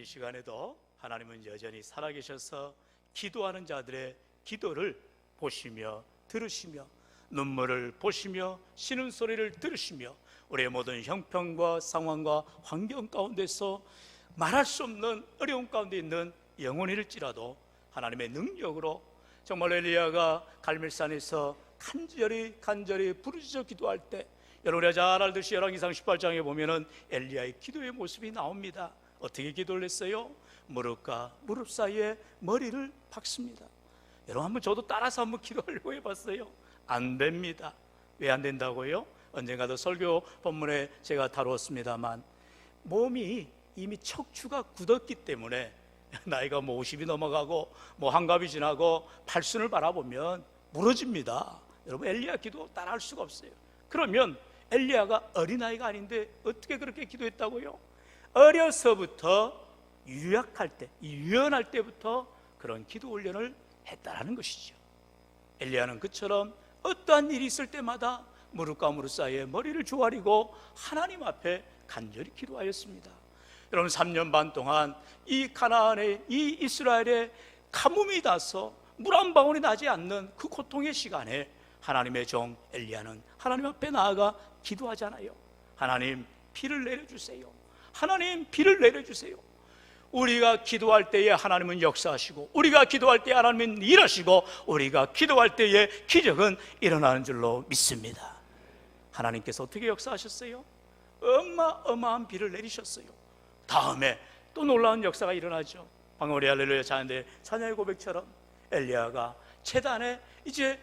이 시간에도 하나님은 여전히 살아계셔서 기도하는 자들의 기도를 보시며 들으시며 눈물을 보시며 쉬는 소리를 들으시며 우리의 모든 형편과 상황과 환경 가운데서 말할 수 없는 어려움 가운데 있는 영혼일지라도 하나님의 능력으로 정말 엘리야가 갈멜산에서 간절히 부르짖어 기도할 때, 여러분이 잘 알듯이 열왕기상 18장에 보면은 엘리야의 기도의 모습이 나옵니다. 어떻게 기도를 했어요? 무릎과 무릎 사이에 머리를 박습니다. 여러분 한번 저도 따라서 한번 기도하려고 해봤어요. 안 됩니다. 왜 안 된다고요? 언젠가도 설교 본문에 제가 다루었습니다만 몸이 이미 척추가 굳었기 때문에 나이가 50이 넘어가고 한갑이 지나고 팔순을 바라보면 무너집니다. 여러분 엘리야 기도 따라할 수가 없어요. 그러면 엘리야가 어린아이가 아닌데 어떻게 그렇게 기도했다고요? 어려서부터 유연할 때부터 그런 기도 훈련을 했다라는 것이죠. 엘리야는 그처럼 어떠한 일이 있을 때마다 무릎과 무릎 사이에 머리를 조아리고 하나님 앞에 간절히 기도하였습니다. 여러분 3년 반 동안 이 가나안의 이 이스라엘의 가뭄이 나서 물 한 방울이 나지 않는 그 고통의 시간에 하나님의 종 엘리야는 하나님 앞에 나아가 기도하잖아요. 하나님 비를 내려주세요. 하나님 비를 내려주세요. 우리가 기도할 때에 하나님은 역사하시고, 우리가 기도할 때에 하나님은 일하시고, 우리가 기도할 때에 기적은 일어나는 줄로 믿습니다. 하나님께서 어떻게 역사하셨어요? 어마어마한 비를 내리셨어요. 다음에 또 놀라운 역사가 일어나죠. 방금 우리 할렐루야 찬양의 고백처럼 엘리야가 제단에 이제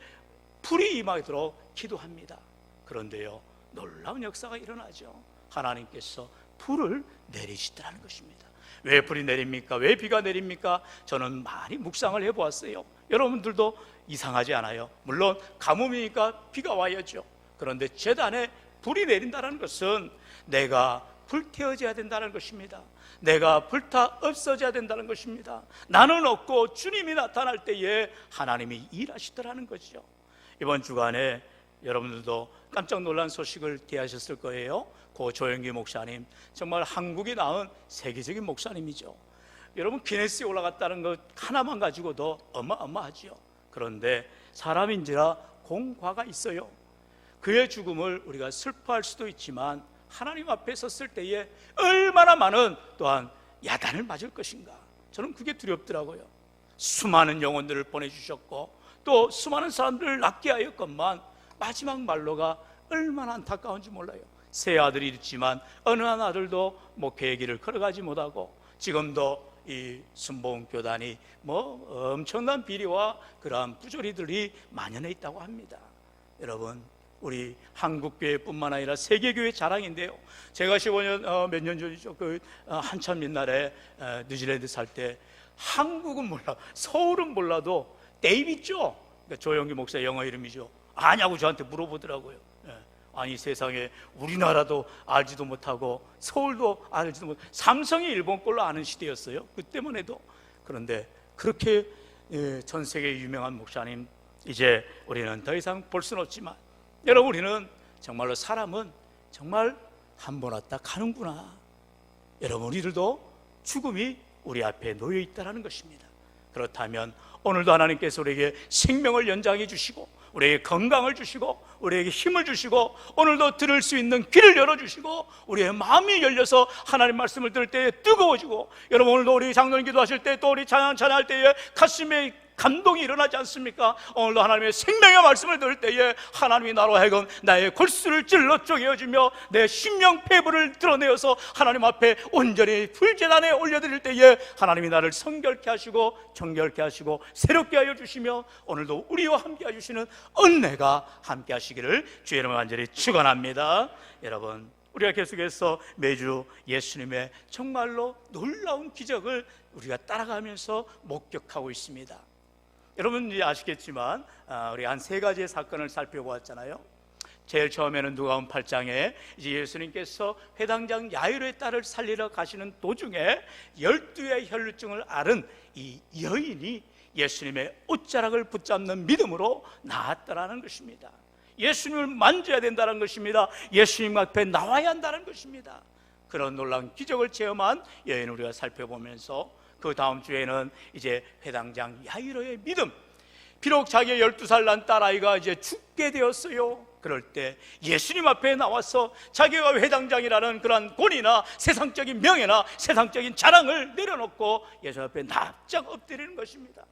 불이 임하도록 기도합니다. 그런데요, 놀라운 역사가 일어나죠. 하나님께서 불을 내리시더라는 것입니다. 왜 불이 내립니까? 왜 비가 내립니까? 저는 많이 묵상을 해보았어요. 여러분들도 이상하지 않아요? 물론 가뭄이니까 비가 와야죠. 그런데 제단에 불이 내린다는 것은 내가 불태워져야 된다는 것입니다. 내가 불타 없어져야 된다는 것입니다. 나는 없고 주님이 나타날 때에 하나님이 일하시더라는 거죠. 이번 주간에 여러분들도 깜짝 놀란 소식을 대하셨을 거예요. 고 조영기 목사님, 정말 한국이 낳은 세계적인 목사님이죠. 여러분 기네스에 올라갔다는 것 하나만 가지고도 어마어마하죠. 그런데 사람인지라 공과가 있어요. 그의 죽음을 우리가 슬퍼할 수도 있지만 하나님 앞에 섰을 때에 얼마나 많은 또한 야단을 맞을 것인가, 저는 그게 두렵더라고요. 수많은 영혼들을 보내주셨고 또 수많은 사람들을 낫게 하였건만 마지막 말로가 얼마나 안타까운지 몰라요. 세 아들이 있지만 어느 한 아들도 목회의 길을 걸어가지 못하고 지금도 이 순복음 교단이 엄청난 비리와 그러한 부조리들이 만연해 있다고 합니다. 여러분, 우리 한국교회뿐만 아니라 세계교회 자랑인데요. 제가 15년 몇 년 전이죠. 한참 옛날에 뉴질랜드 살 때 한국은 몰라, 서울은 몰라도 데이비죠. 그러니까 조영기 목사의 영어 이름이죠. 아냐고 저한테 물어보더라고요. 아니 세상에 우리나라도 알지도 못하고 서울도 알지도 못하고 삼성이 일본 걸로 아는 시대였어요. 그때만 해도. 그런데 그렇게 전 세계 유명한 목사님, 이제 우리는 더 이상 볼 수는 없지만 여러분, 우리는 정말로 사람은 정말 한 번 왔다 가는구나. 여러분, 우리들도 죽음이 우리 앞에 놓여 있다는 것입니다. 그렇다면 오늘도 하나님께서 우리에게 생명을 연장해 주시고 우리에게 건강을 주시고 우리에게 힘을 주시고 오늘도 들을 수 있는 귀를 열어주시고 우리의 마음이 열려서 하나님 말씀을 들을 때에 뜨거워지고, 여러분 오늘도 우리 장로님 기도하실 때 또 우리 찬양할 때에 가슴에 감동이 일어나지 않습니까? 오늘도 하나님의 생명의 말씀을 들을 때에 하나님이 나로 하여금 나의 골수를 찔러 쪼개어주며 내 심령 폐부를 드러내어서 하나님 앞에 온전히 불제단에 올려드릴 때에 하나님이 나를 성결케 하시고 정결케 하시고 새롭게 하여 주시며 오늘도 우리와 함께 해주시는 은혜가 함께 하시기를 주의 이름으로 간절히 축원합니다. 여러분, 우리가 계속해서 매주 예수님의 정말로 놀라운 기적을 우리가 따라가면서 목격하고 있습니다. 여러분 이제 아시겠지만 우리 한 세 가지의 사건을 살펴보았잖아요. 제일 처음에는 누가복음 8장에 이제 예수님께서 회당장 야이로의 딸을 살리러 가시는 도중에 12의 혈루증을 앓은 이 여인이 예수님의 옷자락을 붙잡는 믿음으로 나았다라는 것입니다. 예수님을 만져야 된다는 것입니다. 예수님 앞에 나와야 한다는 것입니다. 그런 놀라운 기적을 체험한 여인을 우리가 살펴보면서, 그 다음 주에는 이제 회당장 야이로의 믿음, 비록 자기의 12살 난 딸아이가 이제 죽게 되었어요. 그럴 때 예수님 앞에 나와서 자기가 회당장이라는 그런 권위나 세상적인 명예나 세상적인 자랑을 내려놓고 예수 앞에 납작 엎드리는 것입니다.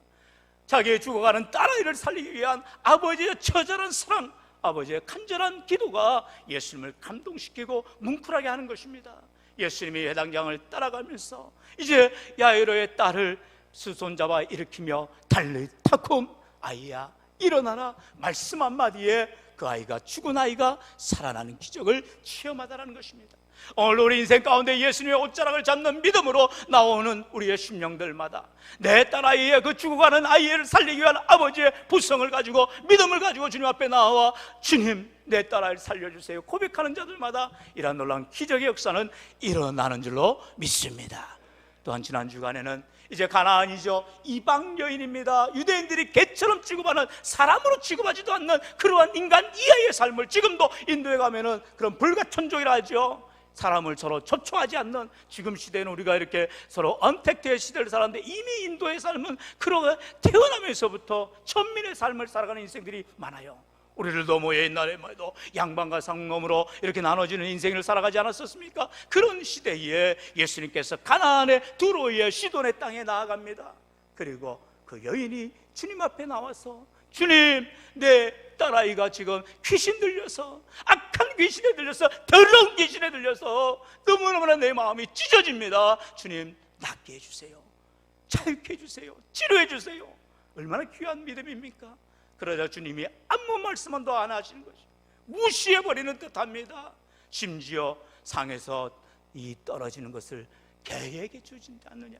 자기의 죽어가는 딸아이를 살리기 위한 아버지의 처절한 사랑, 아버지의 간절한 기도가 예수님을 감동시키고 뭉클하게 하는 것입니다. 예수님이 회당장을 따라가면서 이제 야이로의 딸을 손잡아 일으키며 달리타쿰, 아이야 일어나라 말씀 한마디에 그 아이가, 죽은 아이가 살아나는 기적을 체험하다라는 것입니다. 오늘 우리 인생 가운데 예수님의 옷자락을 잡는 믿음으로 나오는 우리의 심령들마다 내 딸아이의 그 죽어가는 아이를 살리기 위한 아버지의 부성을 가지고, 믿음을 가지고 주님 앞에 나와 주님 내 딸아이를 살려주세요 고백하는 자들마다 이러한 놀라운 기적의 역사는 일어나는 줄로 믿습니다. 또한 지난 주간에는 이제 가나안이죠, 이방 여인입니다. 유대인들이 개처럼 취급하는, 사람으로 취급하지도 않는 그러한 인간 이하의 삶을 지금도 인도에 가면은 그런 불가천족이라 하죠. 사람을 서로 초청하지 않는, 지금 시대는 우리가 이렇게 서로 언택트의 시대를 살았는데 이미 인도의 삶은 그런 태어나면서부터 천민의 삶을 살아가는 인생들이 많아요. 우리를 너무 옛날에 말도 양반과 상놈으로 이렇게 나눠지는 인생을 살아가지 않았었습니까? 그런 시대에 예수님께서 가나안의 두로의 시돈의 땅에 나아갑니다. 그리고 그 여인이 주님 앞에 나와서 주님 내 딸아이가 지금 귀신 들려서, 악한 귀신에 들려서, 더러운 귀신에 들려서 너무너무나 내 마음이 찢어집니다. 주님 낫게 해주세요, 자유케 해주세요, 치료해 주세요. 얼마나 귀한 믿음입니까? 그러자 주님이 아무 말씀은 더 안 하시는 것이 무시해버리는 듯합니다. 심지어 상에서 이 떨어지는 것을 개에게 주지 않느냐.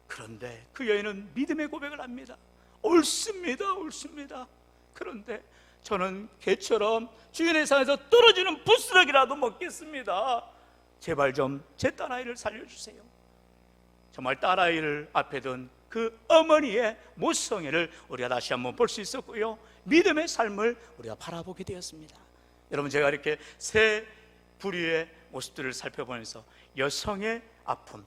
그런데 그 여인은 믿음의 고백을 합니다. 옳습니다, 옳습니다. 그런데 저는 개처럼 주인의 상에서 떨어지는 부스러기라도 먹겠습니다. 제발 좀 제 딸아이를 살려주세요. 정말 딸아이를 앞에 둔 그 어머니의 모성애를 우리가 다시 한번 볼 수 있었고요, 믿음의 삶을 우리가 바라보게 되었습니다. 여러분, 제가 이렇게 세 부류의 모습들을 살펴보면서 여성의 아픔,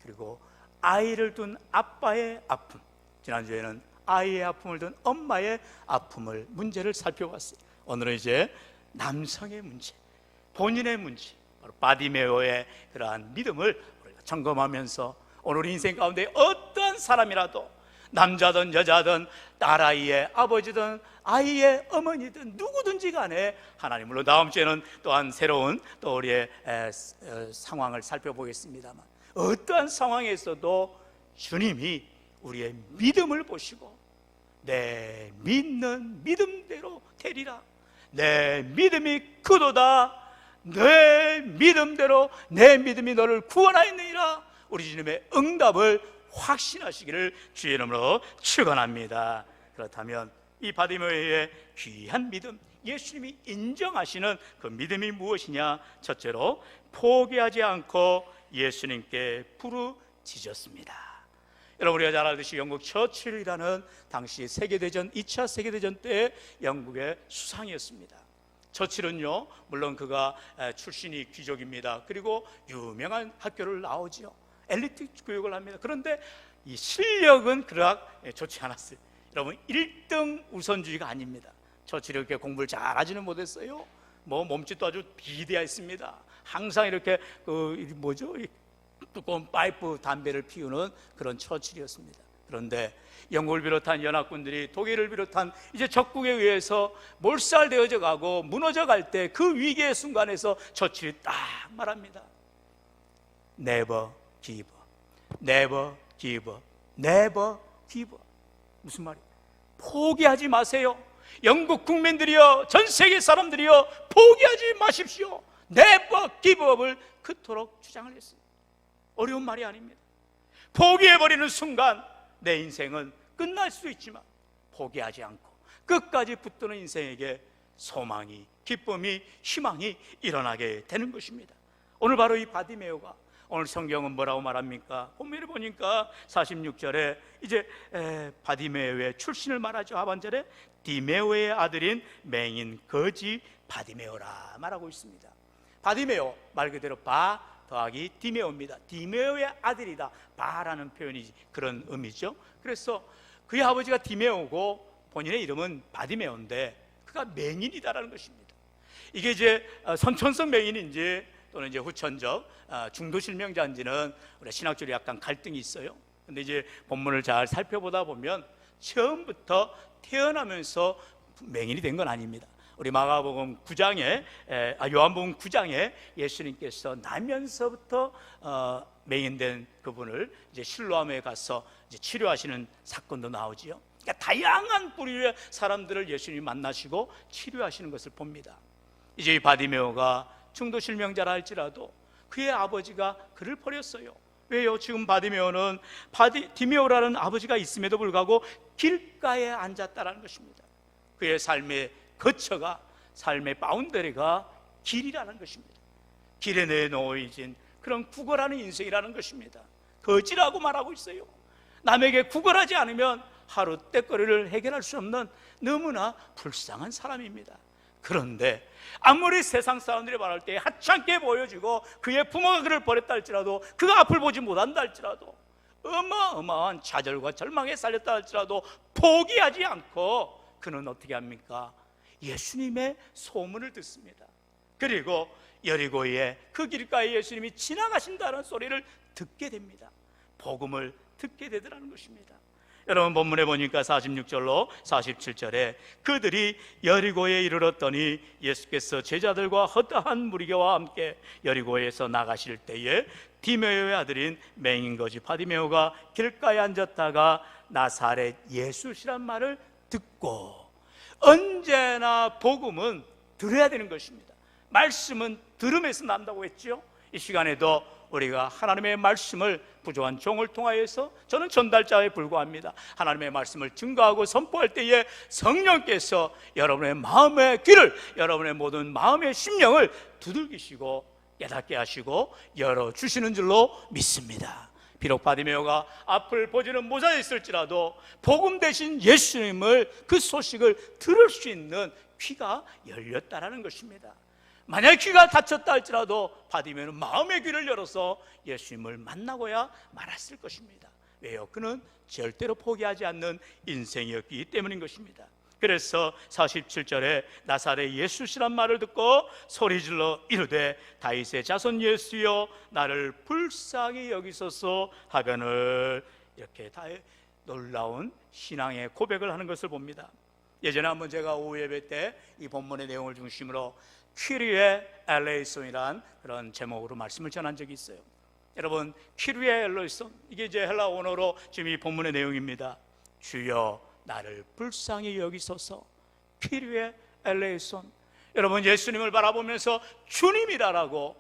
그리고 아이를 둔 아빠의 아픔, 지난주에는 아이의 아픔을 둔 엄마의 아픔을, 문제를 살펴봤어요. 오늘은 이제 남성의 문제, 본인의 문제, 바로 바디메오의 그러한 믿음을 우리가 점검하면서 오늘 우리 인생 가운데 어떠한 사람이라도, 남자든 여자든 딸아이의 아버지든 아이의 어머니든 누구든지 간에 하나님, 물론 다음 주에는 또한 새로운 또 우리의 상황을 살펴보겠습니다만, 어떠한 상황에서도 주님이 우리의 믿음을 보시고 내 믿는 믿음대로 되리라, 내 믿음이 그도다, 내 믿음대로 내 믿음이 너를 구원하였느니라, 우리 주님의 응답을 확신하시기를 주의 이름으로 축원합니다. 그렇다면 이 바디메오의 귀한 믿음, 예수님이 인정하시는 그 믿음이 무엇이냐? 첫째로 포기하지 않고 예수님께 부르짖었습니다. 여러분, 우리가 잘 알듯이 영국 처칠이라는 당시 세계대전, 2차 세계대전 때 영국의 수상이었습니다. 처칠은요, 물론 그가 출신이 귀족입니다. 그리고 유명한 학교를 나오죠. 엘리트 교육을 합니다. 그런데 이 실력은 그닥 좋지 않았어요. 여러분, 1등 우선주의가 아닙니다. 처칠이 이렇게 공부를 잘 하지는 못했어요. 몸짓도 아주 비대했습니다. 항상 이렇게 두꺼운 파이프 담배를 피우는 그런 처칠이었습니다. 그런데 영국을 비롯한 연합군들이 독일을 비롯한 이제 적국에 의해서 몰살되어져 가고 무너져 갈 때 그 위기의 순간에서 처칠이 딱 말합니다. Never give up, never give up, never give up. 무슨 말이에요? 포기하지 마세요. 영국 국민들이여, 전 세계 사람들이여, 포기하지 마십시오. Never give up을 그토록 주장을 했어요. 어려운 말이 아닙니다. 포기해버리는 순간 내 인생은 끝날 수 있지만 포기하지 않고 끝까지 붙드는 인생에게 소망이, 기쁨이, 희망이 일어나게 되는 것입니다. 오늘 바로 이 바디메오가, 오늘 성경은 뭐라고 말합니까? 본문을 보니까 46절에 이제 바디메오의 출신을 말하죠. 하반절에 디메오의 아들인 맹인 거지 바디메오라 말하고 있습니다. 바디메오, 말 그대로 더하기 디메오입니다. 디메오의 아들이다. 바라는 표현이 그런 의미죠. 그래서 그의 아버지가 디메오고 본인의 이름은 바디메오인데 그가 맹인이다라는 것입니다. 이게 이제 선천성 맹인인지 또는 이제 후천적 중도 실명자인지는 우리 신학적으로 약간 갈등이 있어요. 근데 이제 본문을 잘 살펴보다 보면 처음부터 태어나면서 맹인이 된 건 아닙니다. 우리 마가복음 9장에 요한복음 9장에 예수님께서 나면서부터 맹인된 그분을 이제 실로암에 가서 이제 치료하시는 사건도 나오지요. 그러니까 다양한 부류의 사람들을 예수님이 만나시고 치료하시는 것을 봅니다. 이제 이 바디메오가 중도 실명자라 할지라도 그의 아버지가 그를 버렸어요. 왜요? 지금 바디메오는 디메오라는 아버지가 있음에도 불구하고 길가에 앉았다라는 것입니다. 그의 삶의 거처가, 삶의 바운더리가 길이라는 것입니다. 길에 내놓여진 그런 구걸하는 인생이라는 것입니다. 거지라고 말하고 있어요. 남에게 구걸하지 않으면 하루 때거리를 해결할 수 없는 너무나 불쌍한 사람입니다. 그런데 아무리 세상 사람들이 말할 때 하찮게 보여지고 그의 부모가 그를 버렸다 할지라도, 그가 앞을 보지 못한다 할지라도, 어마어마한 좌절과 절망에 살렸다 할지라도 포기하지 않고 그는 어떻게 합니까? 예수님의 소문을 듣습니다. 그리고 여리고에 그 길가에 예수님이 지나가신다는 소리를 듣게 됩니다. 복음을 듣게 되더라는 것입니다. 여러분 본문에 보니까 46절로 47절에 그들이 여리고에 이르렀더니 예수께서 제자들과 허다한 무리교와 함께 여리고에서 나가실 때에 디메오의 아들인 맹인거지 바디메오가 길가에 앉았다가 나사렛 예수시란 말을 듣고, 언제나 복음은 들어야 되는 것입니다. 말씀은 들음에서 난다고 했죠. 이 시간에도 우리가 하나님의 말씀을 부족한 종을 통하여서, 저는 전달자에 불과합니다, 하나님의 말씀을 증거하고 선포할 때에 성령께서 여러분의 마음의 귀를, 여러분의 모든 마음의 심령을 두들기시고 깨닫게 하시고 열어주시는 줄로 믿습니다. 비록 바디메오가 앞을 보지는 못하였을지라도 복음 대신 예수님을, 그 소식을 들을 수 있는 귀가 열렸다라는 것입니다. 만약 귀가 닫혔다 할지라도 바디메오는 마음의 귀를 열어서 예수님을 만나고야 말았을 것입니다. 왜요? 그는 절대로 포기하지 않는 인생이었기 때문인 것입니다. 그래서 47절에 나사렛 예수시란 말을 듣고 소리질러 이르되 다윗의 자손 예수여 나를 불쌍히 여기소서 하거늘, 이렇게 다 놀라운 신앙의 고백을 하는 것을 봅니다. 예전에 한번 제가 오후 예배 때 이 본문의 내용을 중심으로 퀴리에 엘레이손이란 그런 제목으로 말씀을 전한 적이 있어요. 여러분, 퀴리에 엘레이손, 이게 이제 헬라 원어로 지금 이 본문의 내용입니다. 주여 나를 불쌍히 여기소서. 퀴리에 엘레이손. 여러분, 예수님을 바라보면서 주님이라고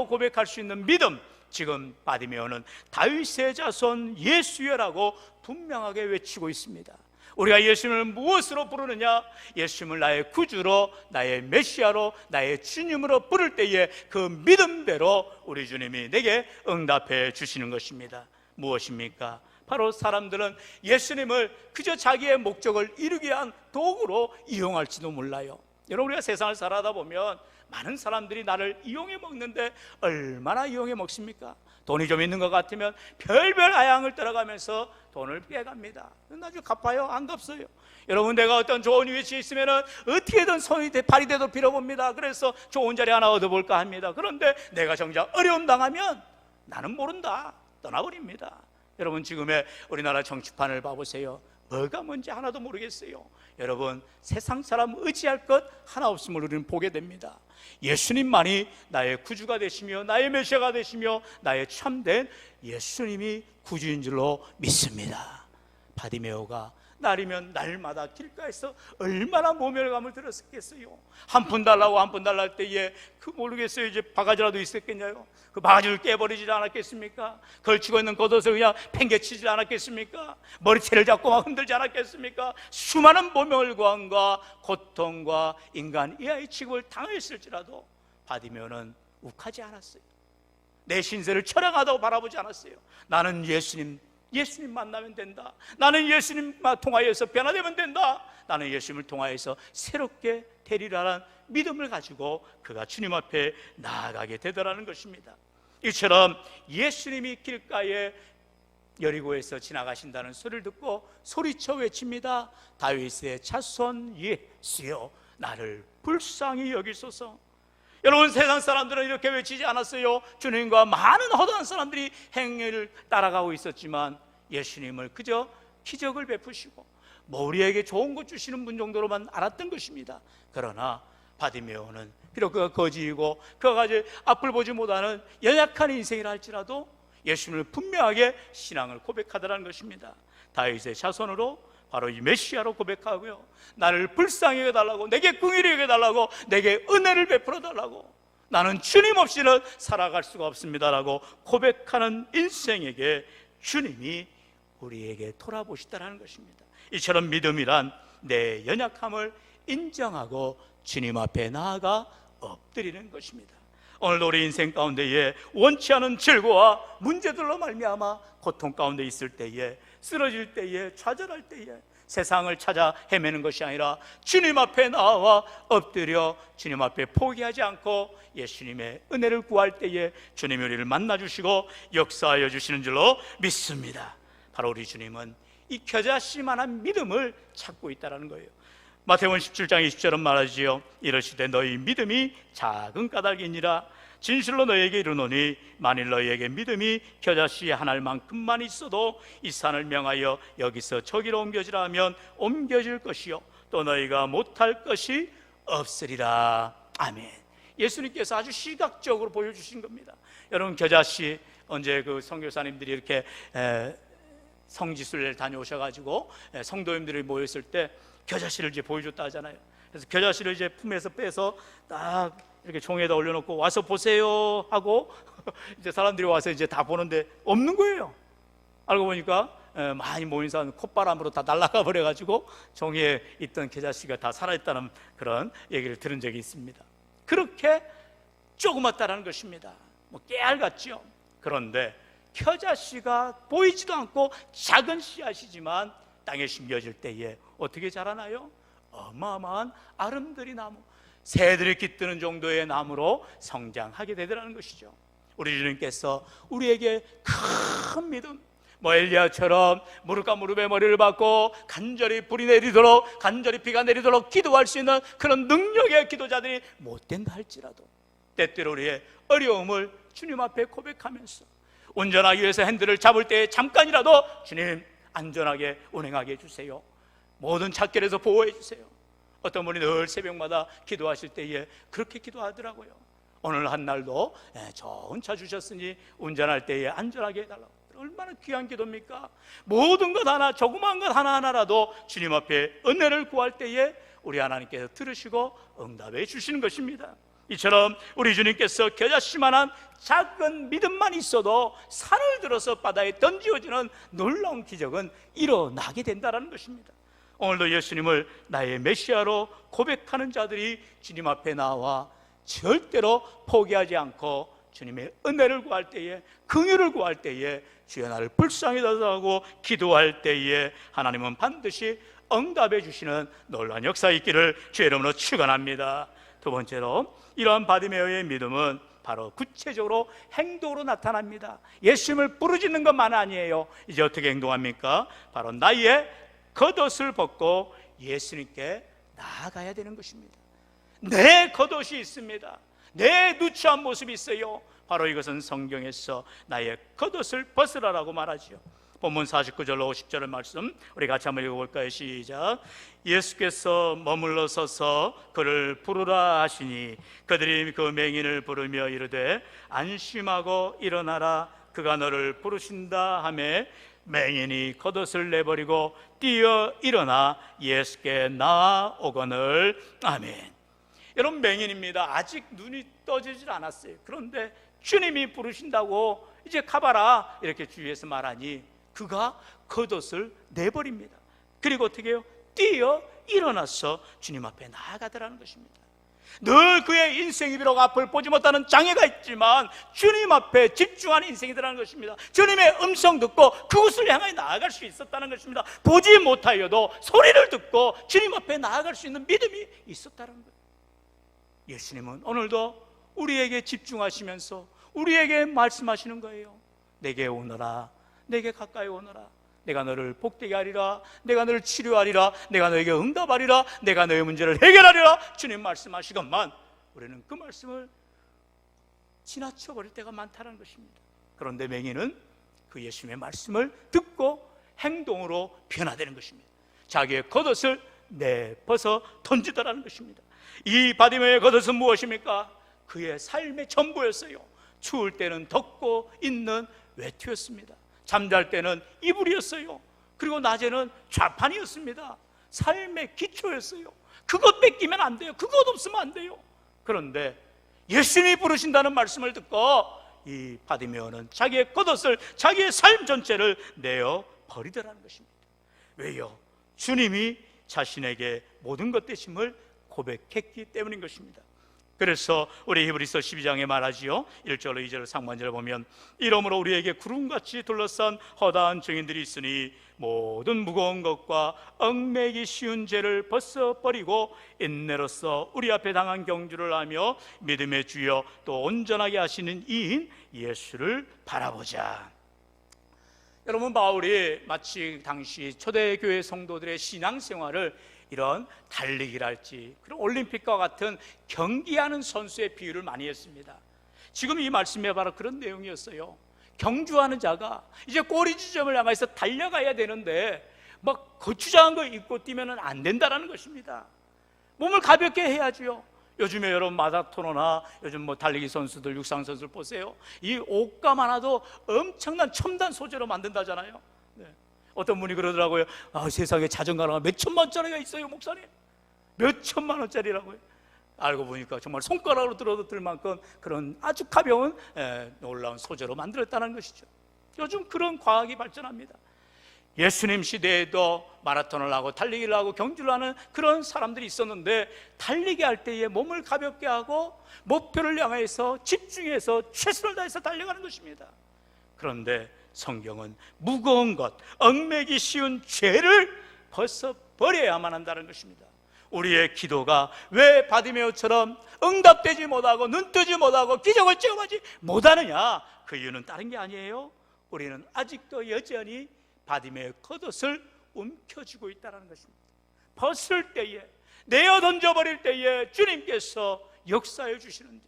고백할 수 있는 믿음, 지금 바디메오는 다윗의 자손 예수여라고 분명하게 외치고 있습니다. 우리가 예수님을 무엇으로 부르느냐? 예수님을 나의 구주로, 나의 메시아로, 나의 주님으로 부를 때에 그 믿음대로 우리 주님이 내게 응답해 주시는 것입니다. 무엇입니까? 바로 사람들은 예수님을 그저 자기의 목적을 이루기 위한 도구로 이용할지도 몰라요. 여러분, 우리가 세상을 살아다 보면 많은 사람들이 나를 이용해 먹는데 얼마나 이용해 먹습니까? 돈이 좀 있는 것 같으면 별별 아양을 따라가면서 돈을 빼갑니다. 나중에 갚아요? 안 갚어요. 여러분, 내가 어떤 좋은 위치에 있으면 어떻게든 손이 발이 돼도 빌어봅니다. 그래서 좋은 자리 하나 얻어볼까 합니다. 그런데 내가 정작 어려움 당하면 나는 모른다, 떠나버립니다. 여러분, 지금의 우리나라 정치판을 봐보세요. 뭐가 뭔지 하나도 모르겠어요. 여러분, 세상 사람 의지할 것 하나 없음을 우리는 보게 됩니다. 예수님만이 나의 구주가 되시며 나의 메시아가 되시며 나의 참된 예수님이 구주인 줄로 믿습니다. 바디메오가 날이면 날마다 길가에서 얼마나 모멸감을 들었겠어요. 한 푼 달라고 한 푼 달랄 때에 모르겠어요, 이제 바가지라도 있었겠냐요. 그 바가지를 깨버리지 않았겠습니까? 걸치고 있는 겉옷을 그냥 팽개치지 않았겠습니까? 머리채를 잡고 막 흔들지 않았겠습니까? 수많은 모멸감과 고통과 인간 이하의 취급을 당했을지라도 바디메오는 욱하지 않았어요. 내 신세를 처량하다고 바라보지 않았어요. 나는 예수님 예수님 만나면 된다. 나는 예수님과 통하여서 변화되면 된다. 나는 예수님을 통하여서 새롭게 되리라는 믿음을 가지고 그가 주님 앞에 나아가게 되더라는 것입니다. 이처럼 예수님이 길가에 여리고에서 지나가신다는 소리를 듣고 소리쳐 외칩니다. 다윗의 자손 예수여, 나를 불쌍히 여기소서. 여러분, 세상 사람들은 이렇게 외치지 않았어요. 주님과 많은 허다한 사람들이 행위를 따라가고 있었지만 예수님을 그저 기적을 베푸시고 우리에게 좋은 것 주시는 분 정도로만 알았던 것입니다. 그러나 바디메오는 비록 그가 거지이고 그가 이제 앞을 보지 못하는 연약한 인생이라 할지라도 예수님을 분명하게 신앙을 고백하더라는 것입니다. 다윗의 자손으로 바로 이 메시아로 고백하고요, 나를 불쌍히 여겨달라고, 내게 긍휼히 여겨달라고, 내게 은혜를 베풀어 달라고, 나는 주님 없이는 살아갈 수가 없습니다라고 고백하는 인생에게 주님이 우리에게 돌아보시다라는 것입니다. 이처럼 믿음이란 내 연약함을 인정하고 주님 앞에 나아가 엎드리는 것입니다. 오늘도 우리 인생 가운데에 원치 않은 질고와 문제들로 말미암아 고통 가운데 있을 때에, 쓰러질 때에, 좌절할 때에 세상을 찾아 헤매는 것이 아니라 주님 앞에 나와 엎드려 주님 앞에 포기하지 않고 예수님의 은혜를 구할 때에 주님이 우리를 만나주시고 역사하여 주시는 줄로 믿습니다. 바로 우리 주님은 이 겨자씨만한 믿음을 찾고 있다는 거예요. 마태복음 17장 20절은 말하지요, 이르시되 너희 믿음이 작은 까닭이니라. 진실로 너희에게 이르노니 만일 너희에게 믿음이 겨자씨 한 알만큼만 있어도 이 산을 명하여 여기서 저기로 옮겨지라 하면 옮겨질 것이요 또 너희가 못할 것이 없으리라. 아멘. 예수님께서 아주 시각적으로 보여주신 겁니다. 여러분, 겨자씨, 언제 그 선교사님들이 이렇게 성지순례를 다녀오셔가지고 성도님들이 모였을 때 겨자씨를 이제 보여줬다 하잖아요. 그래서 겨자씨를 이제 품에서 빼서 딱 이렇게 종에다 올려놓고 와서 보세요 하고 이제 사람들이 와서 이제 다 보는데 없는 거예요. 알고 보니까 많이 모인 사람 콧바람으로 다 날아가 버려가지고 종이에 있던 겨자씨가 다 살아있다는 그런 얘기를 들은 적이 있습니다. 그렇게 조그맣다라는 것입니다. 뭐 깨알 같죠. 그런데 겨자씨가 보이지도 않고 작은 씨앗이지만 땅에 심겨질 때에 어떻게 자라나요? 어마어마한 아름드리 나무, 새들이 깃드는 정도의 나무로 성장하게 되더라는 것이죠. 우리 주님께서 우리에게 큰 믿음, 엘리야처럼 무릎과 무릎에 머리를 박고 간절히 불이 내리도록, 간절히 비가 내리도록 기도할 수 있는 그런 능력의 기도자들이 못 된다 할지라도 때때로 우리의 어려움을 주님 앞에 고백하면서 운전하기 위해서 핸들을 잡을 때 잠깐이라도 주님 안전하게 운행하게 해주세요, 모든 찻길에서 보호해 주세요. 어떤 분이 늘 새벽마다 기도하실 때에 그렇게 기도하더라고요. 오늘 한 날도 좋은 차 주셨으니 운전할 때에 안전하게 해달라고. 얼마나 귀한 기도입니까? 모든 것 하나, 조그만 것 하나하나라도 주님 앞에 은혜를 구할 때에 우리 하나님께서 들으시고 응답해 주시는 것입니다. 이처럼 우리 주님께서 겨자씨만한 작은 믿음만 있어도 산을 들어서 바다에 던지어지는 놀라운 기적은 일어나게 된다는 것입니다. 오늘도 예수님을 나의 메시아로 고백하는 자들이 주님 앞에 나와 절대로 포기하지 않고 주님의 은혜를 구할 때에, 긍휼을 구할 때에, 주여 나를 불쌍히 여겨달라고 기도할 때에 하나님은 반드시 응답해 주시는 놀라운 역사 있기를 주의 이름으로 축원합니다. 두 번째로, 이러한 바디메오의 믿음은 바로 구체적으로 행동으로 나타납니다. 예수님을 부르짖는 것만 아니에요. 이제 어떻게 행동합니까? 바로 나의 겉옷을 벗고 예수님께 나아가야 되는 것입니다. 내 겉옷이 있습니다. 내 누추한 모습이 있어요. 바로 이것은 성경에서 나의 겉옷을 벗으라라고 말하죠. 본문 49절로 50절의 말씀 우리 같이 한번 읽어볼까요? 시작. 예수께서 머물러 서서 그를 부르라 하시니 그들이 그 맹인을 부르며 이르되 안심하고 일어나라, 그가 너를 부르신다 하매 맹인이 겉옷을 내버리고 뛰어 일어나 예수께 나아오거늘. 아멘. 여러분, 맹인입니다. 아직 눈이 떠지질 않았어요. 그런데 주님이 부르신다고 이제 가봐라 이렇게 주위에서 말하니 그가 겉옷을 내버립니다. 그리고 어떻게 해요? 뛰어 일어나서 주님 앞에 나아가더라는 것입니다. 늘 그의 인생이 비록 앞을 보지 못하는 장애가 있지만 주님 앞에 집중하는 인생이라는 것입니다. 주님의 음성 듣고 그곳을 향해 나아갈 수 있었다는 것입니다. 보지 못하여도 소리를 듣고 주님 앞에 나아갈 수 있는 믿음이 있었다는 거예요. 예수님은 오늘도 우리에게 집중하시면서 우리에게 말씀하시는 거예요. 내게 오너라, 내게 가까이 오너라. 내가 너를 복되게 하리라. 내가 너를 치료하리라. 내가 너에게 응답하리라. 내가 너의 문제를 해결하리라. 주님 말씀하시건만 우리는 그 말씀을 지나쳐버릴 때가 많다는 것입니다. 그런데 맹인은 그 예수님의 말씀을 듣고 행동으로 변화되는 것입니다. 자기의 겉옷을 내벗어 던지더라는 것입니다. 이 바디메오의 겉옷은 무엇입니까? 그의 삶의 전부였어요. 추울 때는 덮고 있는 외투였습니다. 잠잘 때는 이불이었어요. 그리고 낮에는 좌판이었습니다. 삶의 기초였어요. 그것 뺏기면 안 돼요. 그것 없으면 안 돼요. 그런데 예수님이 부르신다는 말씀을 듣고 이 바디메오는 자기의 겉옷을, 자기의 삶 전체를 내어 버리더라는 것입니다. 왜요? 주님이 자신에게 모든 것 되심을 고백했기 때문인 것입니다. 그래서 우리 히브리서 12장에 말하지요. 1절로 2절 상반절을 보면 이러므로 우리에게 구름같이 둘러싼 허다한 증인들이 있으니 모든 무거운 것과 얽매기 쉬운 죄를 벗어버리고 인내로써 우리 앞에 당한 경주를 하며 믿음의 주여 또 온전하게 하시는 이인 예수를 바라보자. 여러분, 바울이 마치 당시 초대교회 성도들의 신앙생활을 이런 달리기랄지 그런 올림픽과 같은 경기하는 선수의 비유를 많이 했습니다. 지금 이 말씀에 바로 그런 내용이었어요. 경주하는 자가 이제 꼬리 지점을 향해서 달려가야 되는데 막 거추장한 거 입고 뛰면 안 된다는 것입니다. 몸을 가볍게 해야지요. 요즘에 여러분 마라토너나 요즘 달리기 선수들, 육상 선수들 보세요. 이 옷감 하나도 엄청난 첨단 소재로 만든다잖아요. 네. 어떤 분이 그러더라고요. 세상에 자전거가 몇 천만 원짜리가 있어요, 목사님. 몇 천만 원짜리라고요. 알고 보니까 정말 손가락으로 들어도 들 만큼 그런 아주 가벼운 놀라운 소재로 만들었다는 것이죠. 요즘 그런 과학이 발전합니다. 예수님 시대에도 마라톤을 하고 달리기를 하고 경주를 하는 그런 사람들이 있었는데 달리기 할 때에 몸을 가볍게 하고 목표를 향해서 집중해서 최선을 다해서 달려가는 것입니다. 그런데 성경은 무거운 것, 얽매기 쉬운 죄를 벗어버려야만 한다는 것입니다. 우리의 기도가 왜 바디메오처럼 응답되지 못하고 눈뜨지 못하고 기적을 체험하지 못하느냐? 그 이유는 다른 게 아니에요. 우리는 아직도 여전히 바디메오의 겉옷을 움켜쥐고 있다는 것입니다. 벗을 때에, 내어 던져버릴 때에 주님께서 역사해 주시는데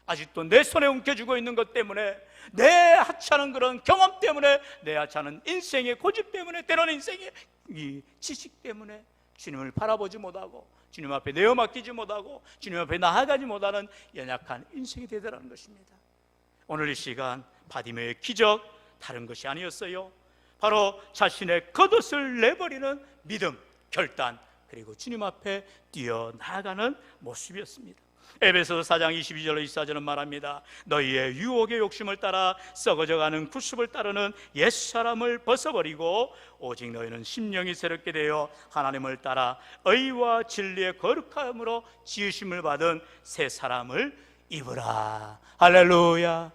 아직도 내 손에 움켜쥐고 있는 것 때문에, 내 하찮은 그런 경험 때문에, 내 하찮은 인생의 고집 때문에, 때로는 인생의 이 지식 때문에 주님을 바라보지 못하고 주님 앞에 내어 맡기지 못하고 주님 앞에 나아가지 못하는 연약한 인생이 되더라는 것입니다. 오늘 이 시간 바디메오의 기적, 다른 것이 아니었어요. 바로 자신의 겉옷을 내버리는 믿음, 결단, 그리고 주님 앞에 뛰어나가는 모습이었습니다. 에베소서 4장 22절로 24절은 말합니다. 너희의 유혹의 욕심을 따라 썩어져가는 구습을 따르는 옛사람을 벗어버리고 오직 너희는 심령이 새롭게 되어 하나님을 따라 의와 진리의 거룩함으로 지으심을 받은 새 사람을 입으라. 할렐루야.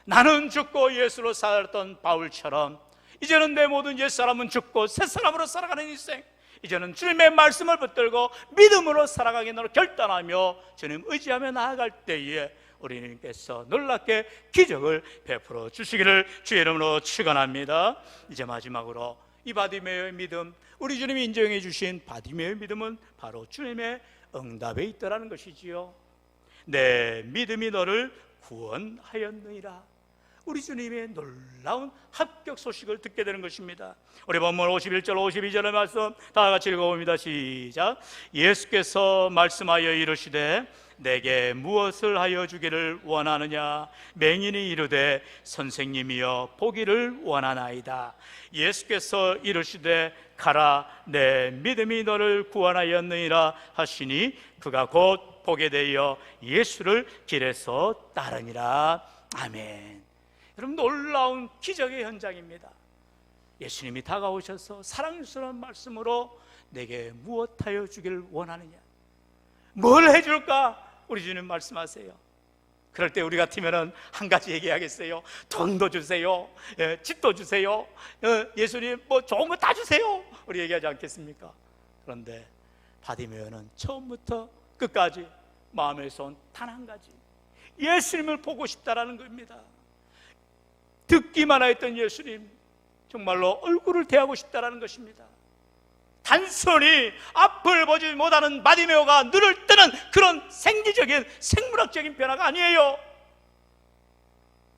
나는 죽고 예수로 살았던 바울처럼 이제는 내 모든 옛사람은 죽고 새 사람으로 살아가는 인생, 이제는 주님의 말씀을 붙들고 믿음으로 살아가기로 결단하며 주님 의지하며 나아갈 때에 우리님께서 놀랍게 기적을 베풀어 주시기를 주의 이름으로 축원합니다. 이제 마지막으로 이 바디메오의 믿음, 우리 주님이 인정해 주신 바디메오의 믿음은 바로 주님의 응답에 있더라는 것이지요. 내 믿음이 너를 구원하였느니라. 우리 주님의 놀라운 합격 소식을 듣게 되는 것입니다. 우리 본문 51절 52절의 말씀 다 같이 읽어봅니다. 시작. 예수께서 말씀하여 이르시되 내게 무엇을 하여 주기를 원하느냐? 맹인이 이르되 선생님이여 보기를 원하나이다. 예수께서 이르시되 가라, 내 믿음이 너를 구원하였느니라 하시니 그가 곧 보게 되어 예수를 길에서 따르니라. 아멘. 여러분, 놀라운 기적의 현장입니다. 예수님이 다가오셔서 사랑스러운 말씀으로 내게 무엇하여 주기를 원하느냐? 뭘 해줄까? 우리 주님 말씀하세요. 그럴 때 우리 같으면 한 가지 얘기하겠어요. 돈도 주세요, 집도 주세요, 예수님 뭐 좋은 거 다 주세요, 우리 얘기하지 않겠습니까? 그런데 바디메오는 처음부터 끝까지 마음에서 온 단 한 가지, 예수님을 보고 싶다라는 겁니다. 듣기만 했던 예수님, 정말로 얼굴을 대하고 싶다라는 것입니다. 단순히 앞을 보지 못하는 바디메오가 눈을 뜨는 그런 생리적인 생물학적인 변화가 아니에요.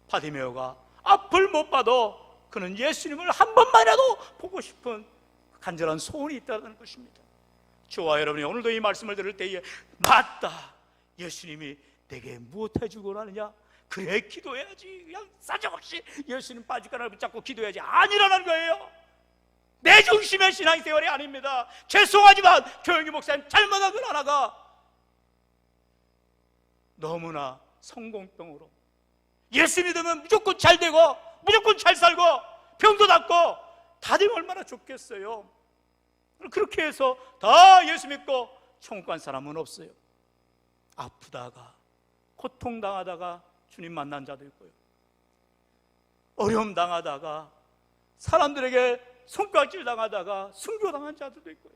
바디메오가 앞을 못 봐도 그는 예수님을 한 번만이라도 보고 싶은 간절한 소원이 있다는 것입니다. 저와 여러분이 오늘도 이 말씀을 들을 때에 맞다, 예수님이 내게 무엇 해주고 하느냐, 그래 기도해야지, 그냥 사정없이 예수님 바지가랑을 붙잡고 기도해야지, 아니라는 거예요. 내 중심의 신앙생활이 아닙니다. 죄송하지만 교영기 목사님 잘못한 건 하나가, 너무나 성공병으로 예수 믿으면 무조건 잘 되고 무조건 잘 살고 병도 낫고 다 되면 얼마나 좋겠어요. 그렇게 해서 다 예수 믿고 천국 간 사람은 없어요. 아프다가 고통당하다가 주님 만난 자도 있고요, 어려움 당하다가 사람들에게 손가락질 당하다가 순교당한 자들도 있고요.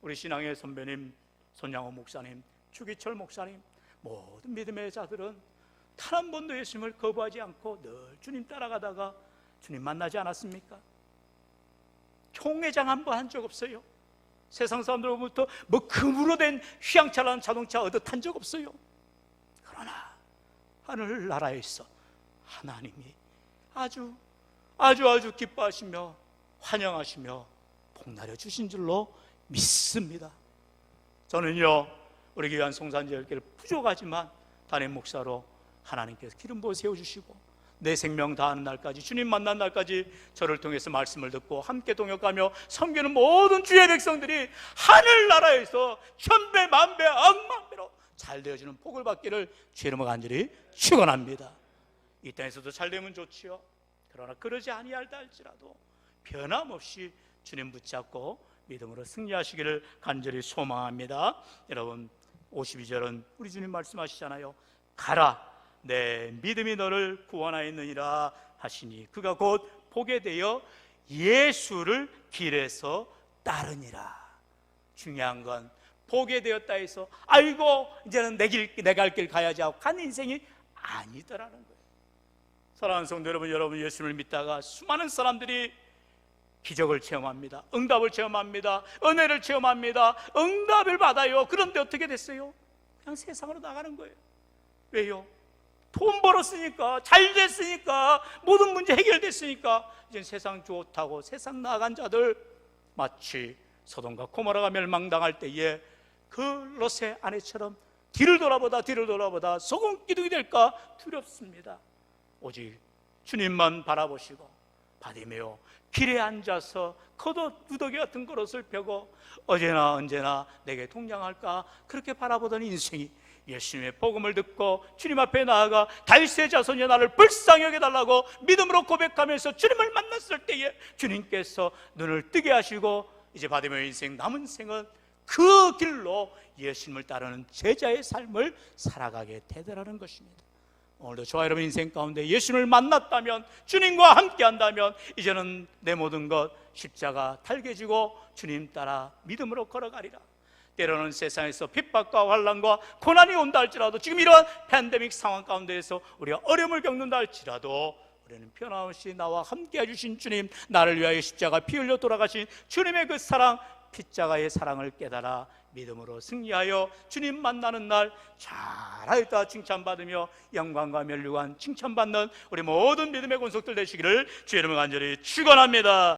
우리 신앙의 선배님 손양호 목사님, 주기철 목사님, 모든 믿음의 자들은 단 한 번도 예수님을 거부하지 않고 늘 주님 따라가다가 주님 만나지 않았습니까? 총회장 한 번 한 적 없어요. 세상 사람들로부터 뭐 금으로 된 휘황찬란한 자동차 얻어 탄 적 없어요. 그러나 하늘나라에서 하나님이 아주 기뻐하시며 환영하시며 복나려 주신 줄로 믿습니다. 저는요, 우리 교회 송산제일교회 부족하지만 담임 목사로 하나님께서 기름 부어 세워주시고 내 생명 다하는 날까지, 주님 만난 날까지 저를 통해서 말씀을 듣고 함께 동역하며 섬기는 모든 주의 백성들이 하늘나라에서 천배 만배 억만배로 잘 되어지는 복을 받기를 주의 이름으로 간절히 축원합니다. 이 땅에서도 잘 되면 좋지요. 그러나 그러지 아니할다 할지라도 변함없이 주님 붙잡고 믿음으로 승리하시기를 간절히 소망합니다. 여러분, 52절은 우리 주님 말씀하시잖아요. 가라, 내 믿음이 너를 구원하였느니라 하시니 그가 곧 보게 되어 예수를 길에서 따르니라. 중요한 건 보게 되었다 해서 아이고 이제는 내 갈 길 가야지 하고 간 인생이 아니더라는 거예요. 사랑하는 성도 여러분, 여러분 예수를 믿다가 수많은 사람들이 기적을 체험합니다. 응답을 체험합니다. 은혜를 체험합니다. 응답을 받아요. 그런데 어떻게 됐어요? 그냥 세상으로 나가는 거예요. 왜요? 돈 벌었으니까, 잘 됐으니까, 모든 문제 해결됐으니까 이제 세상 좋다고 세상 나간 자들, 마치 소돔과 고모라가 멸망당할 때에 그 롯의 아내처럼 뒤를 돌아보다 소금기둥이 될까 두렵습니다. 오직 주님만 바라보시고 바디메오 길에 앉아서 겉옷 누더기 같은 그릇을 펴고 언제나 내게 동냥할까 그렇게 바라보던 인생이 예수님의 복음을 듣고 주님 앞에 나아가 다윗의 자손이 나를 불쌍히 여겨달라고 믿음으로 고백하면서 주님을 만났을 때에 주님께서 눈을 뜨게 하시고 이제 바디메오의 인생 남은 생은 그 길로 예수님을 따르는 제자의 삶을 살아가게 되더라는 것입니다. 오늘도 저와 여러분 인생 가운데 예수님을 만났다면, 주님과 함께 한다면 이제는 내 모든 것 십자가 달개지고 주님 따라 믿음으로 걸어가리라. 때로는 세상에서 핍박과 환난과 고난이 온다 할지라도, 지금 이러한 팬데믹 상황 가운데에서 우리가 어려움을 겪는다 할지라도 우리는 변함없이 나와 함께 해주신 주님, 나를 위하여 십자가 피 흘려 돌아가신 주님의 그 사랑, 십자가의 사랑을 깨달아 믿음으로 승리하여 주님 만나는 날 잘하였다 칭찬받으며 영광과 면류관 칭찬받는 우리 모든 믿음의 권속들 되시기를 주의 이름으로 간절히 축원합니다.